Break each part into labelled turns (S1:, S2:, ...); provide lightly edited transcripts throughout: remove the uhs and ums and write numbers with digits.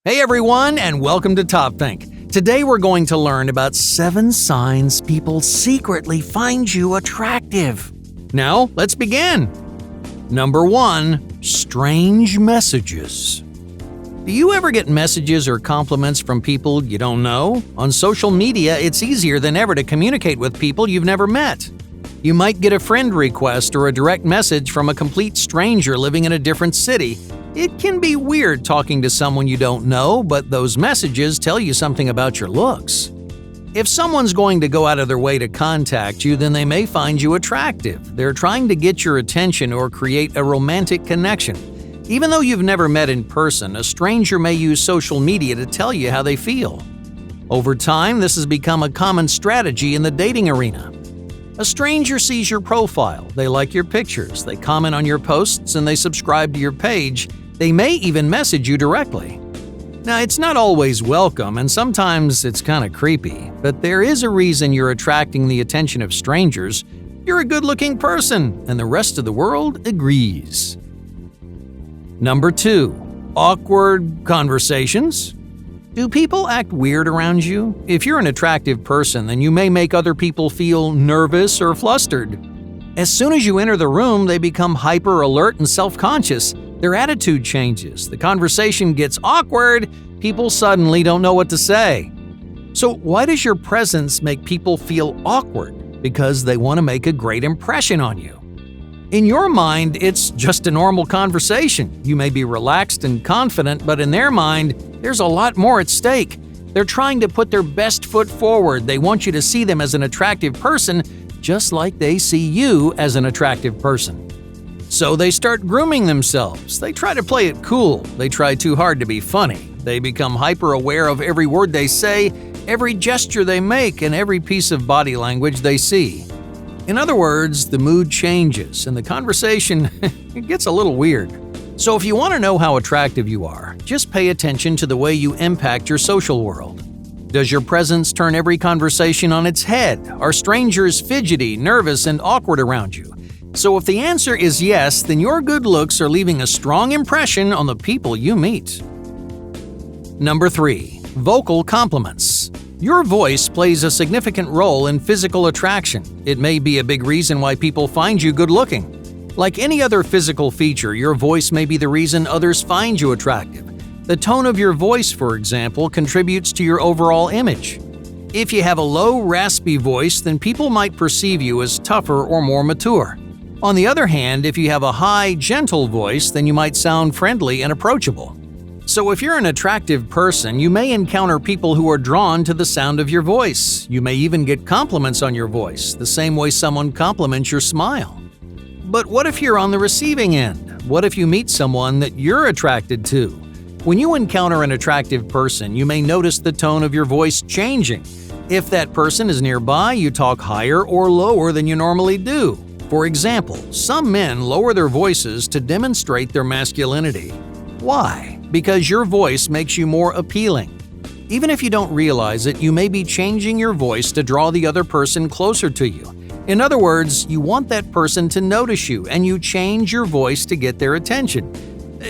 S1: Hey everyone, and welcome to Top Think. Today we're going to learn about 7 signs people secretly find you attractive. Now, let's begin. Number 1. Strange messages. Do you ever get messages or compliments from people you don't know? On social media, it's easier than ever to communicate with people you've never met. You might get a friend request or a direct message from a complete stranger living in a different city. It can be weird talking to someone you don't know, but those messages tell you something about your looks. If someone's going to go out of their way to contact you, then they may find you attractive. They're trying to get your attention or create a romantic connection. Even though you've never met in person, a stranger may use social media to tell you how they feel. Over time, this has become a common strategy in the dating arena. A stranger sees your profile, they like your pictures, they comment on your posts, and they subscribe to your page. They may even message you directly. Now, it's not always welcome, and sometimes it's kind of creepy, but there is a reason you're attracting the attention of strangers. You're a good-looking person, and the rest of the world agrees. Number 2. Awkward conversations. Do people act weird around you? If you're an attractive person, then you may make other people feel nervous or flustered. As soon as you enter the room, they become hyper-alert and self-conscious. Their attitude changes. The conversation gets awkward. People suddenly don't know what to say. So why does your presence make people feel awkward? Because they want to make a great impression on you. In your mind, it's just a normal conversation. You may be relaxed and confident, but in their mind, there's a lot more at stake. They're trying to put their best foot forward. They want you to see them as an attractive person, just like they see you as an attractive person. So they start grooming themselves. They try to play it cool. They try too hard to be funny. They become hyper-aware of every word they say, every gesture they make, and every piece of body language they see. In other words, the mood changes, and the conversation it gets a little weird. So if you want to know how attractive you are, just pay attention to the way you impact your social world. Does your presence turn every conversation on its head? Are strangers fidgety, nervous, and awkward around you? So if the answer is yes, then your good looks are leaving a strong impression on the people you meet. Number 3. Vocal compliments. Your voice plays a significant role in physical attraction. It may be a big reason why people find you good-looking. Like any other physical feature, your voice may be the reason others find you attractive. The tone of your voice, for example, contributes to your overall image. If you have a low, raspy voice, then people might perceive you as tougher or more mature. On the other hand, if you have a high, gentle voice, then you might sound friendly and approachable. So if you're an attractive person, you may encounter people who are drawn to the sound of your voice. You may even get compliments on your voice, the same way someone compliments your smile. But what if you're on the receiving end? What if you meet someone that you're attracted to? When you encounter an attractive person, you may notice the tone of your voice changing. If that person is nearby, you talk higher or lower than you normally do. For example, some men lower their voices to demonstrate their masculinity. Why? Because your voice makes you more appealing. Even if you don't realize it, you may be changing your voice to draw the other person closer to you. In other words, you want that person to notice you, and you change your voice to get their attention.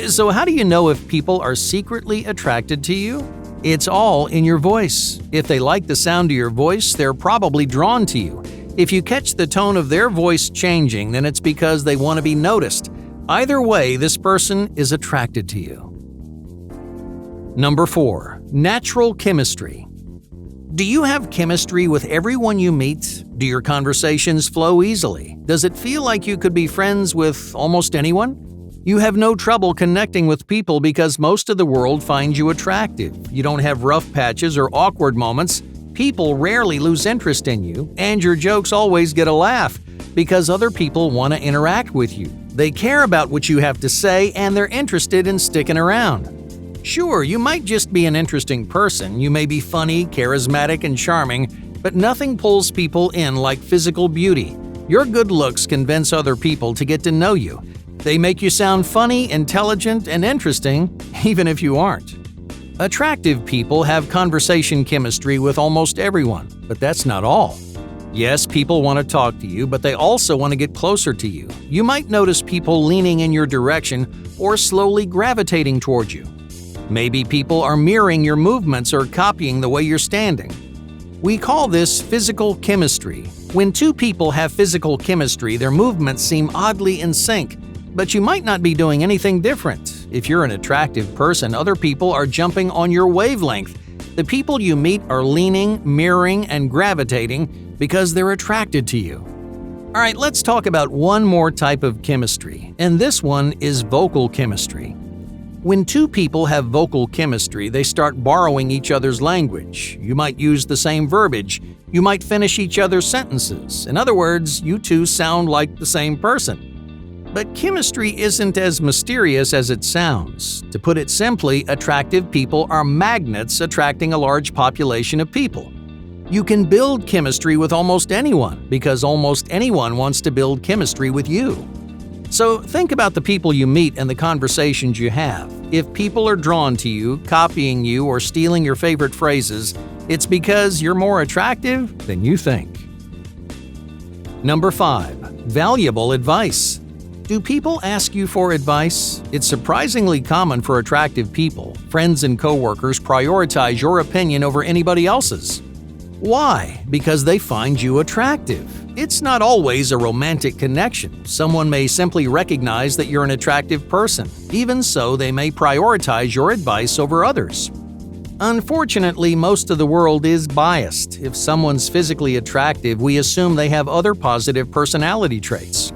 S1: So how do you know if people are secretly attracted to you? It's all in your voice. If they like the sound of your voice, they're probably drawn to you. If you catch the tone of their voice changing, then it's because they want to be noticed. Either way, this person is attracted to you. Number 4. Natural chemistry. Do you have chemistry with everyone you meet? Do your conversations flow easily? Does it feel like you could be friends with almost anyone? You have no trouble connecting with people because most of the world finds you attractive. You don't have rough patches or awkward moments. People rarely lose interest in you, and your jokes always get a laugh because other people want to interact with you. They care about what you have to say, and they're interested in sticking around. Sure, you might just be an interesting person. You may be funny, charismatic, and charming, but nothing pulls people in like physical beauty. Your good looks convince other people to get to know you. They make you sound funny, intelligent, and interesting, even if you aren't. Attractive people have conversation chemistry with almost everyone, but that's not all. Yes, people want to talk to you, but they also want to get closer to you. You might notice people leaning in your direction or slowly gravitating towards you. Maybe people are mirroring your movements or copying the way you're standing. We call this physical chemistry. When two people have physical chemistry, their movements seem oddly in sync, but you might not be doing anything different. If you're an attractive person, other people are jumping on your wavelength. The people you meet are leaning, mirroring, and gravitating because they're attracted to you. All right, let's talk about one more type of chemistry, and this one is vocal chemistry. When two people have vocal chemistry, they start borrowing each other's language. You might use the same verbiage. You might finish each other's sentences. In other words, you two sound like the same person. But chemistry isn't as mysterious as it sounds. To put it simply, attractive people are magnets attracting a large population of people. You can build chemistry with almost anyone because almost anyone wants to build chemistry with you. So think about the people you meet and the conversations you have. If people are drawn to you, copying you, or stealing your favorite phrases, it's because you're more attractive than you think. Number 5. Valuable advice. Do people ask you for advice? It's surprisingly common for attractive people. Friends and coworkers prioritize your opinion over anybody else's. Why? Because they find you attractive. It's not always a romantic connection. Someone may simply recognize that you're an attractive person. Even so, they may prioritize your advice over others. Unfortunately, most of the world is biased. If someone's physically attractive, we assume they have other positive personality traits.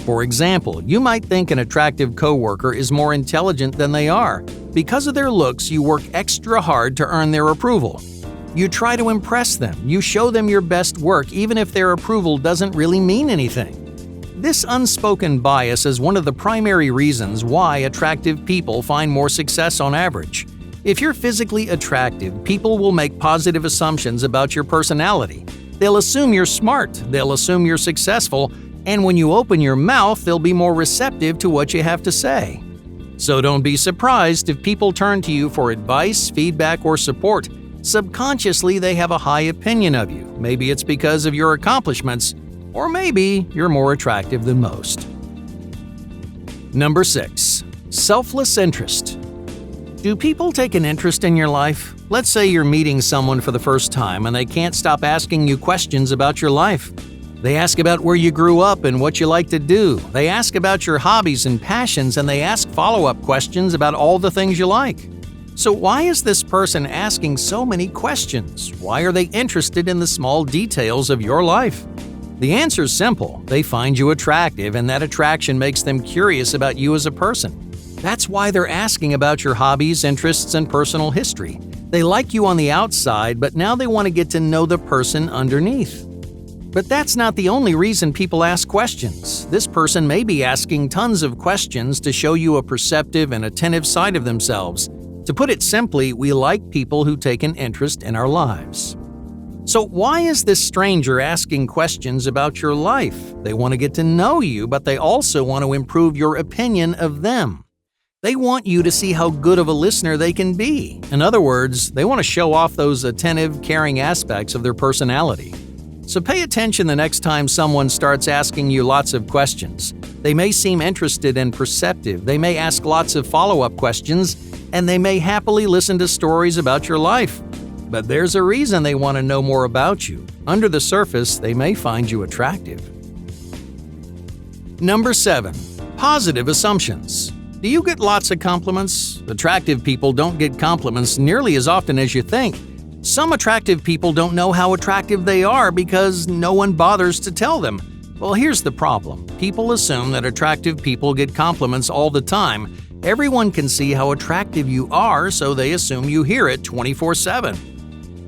S1: For example, you might think an attractive coworker is more intelligent than they are. Because of their looks, you work extra hard to earn their approval. You try to impress them. You show them your best work, even if their approval doesn't really mean anything. This unspoken bias is one of the primary reasons why attractive people find more success on average. If you're physically attractive, people will make positive assumptions about your personality. They'll assume you're smart, they'll assume you're successful, and when you open your mouth, they'll be more receptive to what you have to say. So don't be surprised if people turn to you for advice, feedback, or support. Subconsciously, they have a high opinion of you. Maybe it's because of your accomplishments, or maybe you're more attractive than most. Number 6. Selfless interest. Do people take an interest in your life? Let's say you're meeting someone for the first time and they can't stop asking you questions about your life. They ask about where you grew up and what you like to do. They ask about your hobbies and passions, and they ask follow-up questions about all the things you like. So why is this person asking so many questions? Why are they interested in the small details of your life? The answer is simple. They find you attractive, and that attraction makes them curious about you as a person. That's why they're asking about your hobbies, interests, and personal history. They like you on the outside, but now they want to get to know the person underneath. But that's not the only reason people ask questions. This person may be asking tons of questions to show you a perceptive and attentive side of themselves. To put it simply, we like people who take an interest in our lives. So why is this stranger asking questions about your life? They want to get to know you, but they also want to improve your opinion of them. They want you to see how good of a listener they can be. In other words, they want to show off those attentive, caring aspects of their personality. So pay attention the next time someone starts asking you lots of questions. They may seem interested and perceptive, they may ask lots of follow-up questions, and they may happily listen to stories about your life. But there's a reason they want to know more about you. Under the surface, they may find you attractive. Number 7. Positive assumptions. Do you get lots of compliments? Attractive people don't get compliments nearly as often as you think. Some attractive people don't know how attractive they are because no one bothers to tell them. Well, here's the problem. People assume that attractive people get compliments all the time. Everyone can see how attractive you are, so they assume you hear it 24/7.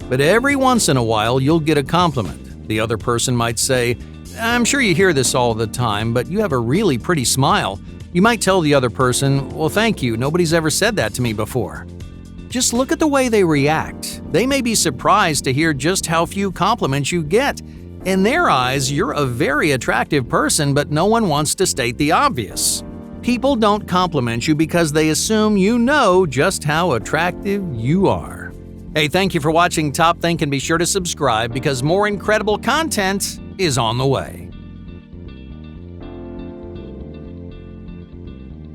S1: But every once in a while, you'll get a compliment. The other person might say, "I'm sure you hear this all the time, but you have a really pretty smile." You might tell the other person, "Well, thank you, nobody's ever said that to me before." Just look at the way they react. They may be surprised to hear just how few compliments you get. In their eyes, you're a very attractive person, but no one wants to state the obvious. People don't compliment you because they assume you know just how attractive you are. Hey, thank you for watching Top Think, and be sure to subscribe because more incredible content is on the way.